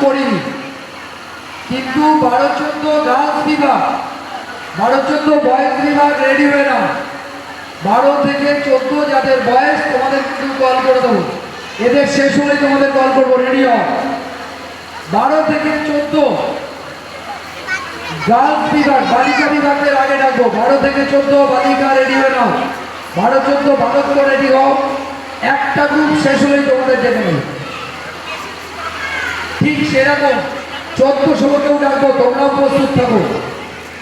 করিনি, কিন্তু 12-14 গার্লস বিভাগ, 12-14 বয়েজ বিভাগ রেডি হয়ে নাও। 12 থেকে 14 যাদের বয়স তোমাদের কিন্তু কল করে দেবো, এদের শেষ হলে তোমাদের কল করবো, রেডি হও। 12 থেকে 14 গার্লস বিভাগ, বালিকা বিভাগের আগে ডাকবো। 12 থেকে 14 বালিকা রেডি হয়ে নাও। 12-14 বালক রেডি হও। একটা গ্রুপ শেষ হলেই তোমাদের ডেকে নেবে। ঠিক সেরকম 14-16কেও ডাকবো, তোমরাও প্রস্তুত থাকো,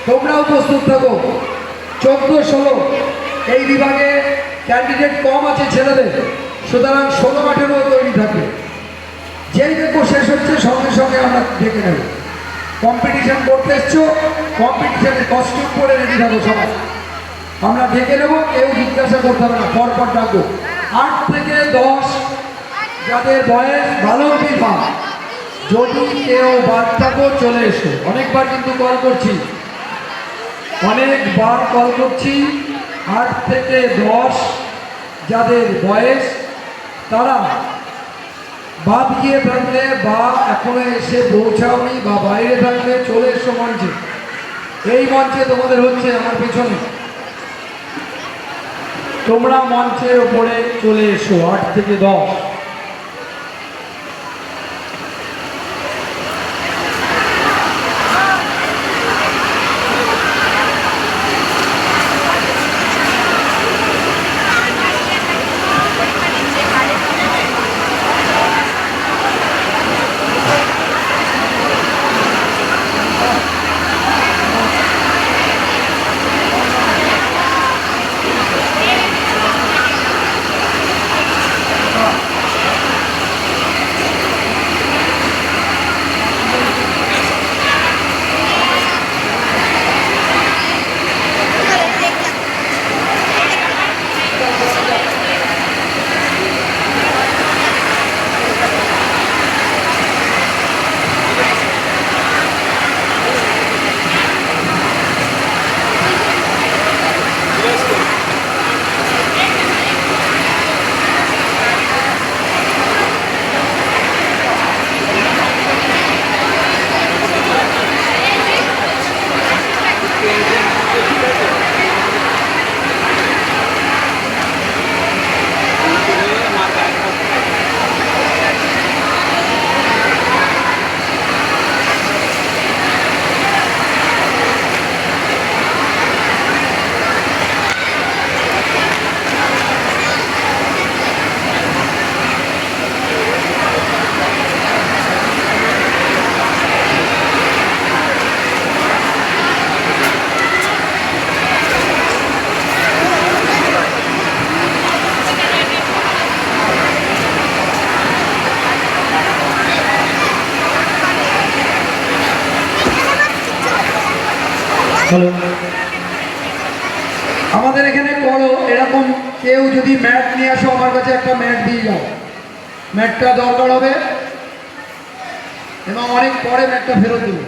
তোমরাও প্রস্তুত থাকো। 14-16 এই বিভাগে ক্যান্ডিডেট কম আছে ছেলেদের, সুতরাং 16-18 তৈরি থাকবে। যেই দেখো শেষ হচ্ছে সঙ্গে সঙ্গে আমরা ডেকে নেব। কম্পিটিশন করতে এসছো, কম্পিটিশনের কস্টিউম পরে রেডি থাকো সবাই, আমরা ডেকে নেবো, কেউ জিজ্ঞাসা করতে হবে না, পরপর ডাকবো। 8 থেকে 10 যাদের বয়স ভালো বিভাগ, যদি কেউ বাদ থাকো চলে এসো। অনেকবার কিন্তু কল করছি, অনেকবার কল করছি। 8 থেকে 10 যাদের বয়স, তারা বাদ গিয়ে থাকলে বা এখনো এসে পৌঁছাওনি বা বাইরে থাকলে চলে এসো মঞ্চে। এই মঞ্চে তোমাদের হচ্ছে আমার পেছনে, তোমরা মঞ্চের ওপরে চলে এসো। 8 থেকে 10। আমাদের এখানে করো এরকম, কেউ যদি ম্যাট নিয়ে আসো আমার কাছে একটা ম্যাট দিয়ে যাও, ম্যাটটা দরকার হবে এবং অনেক পরে ম্যাটটা ফেরত দেবো।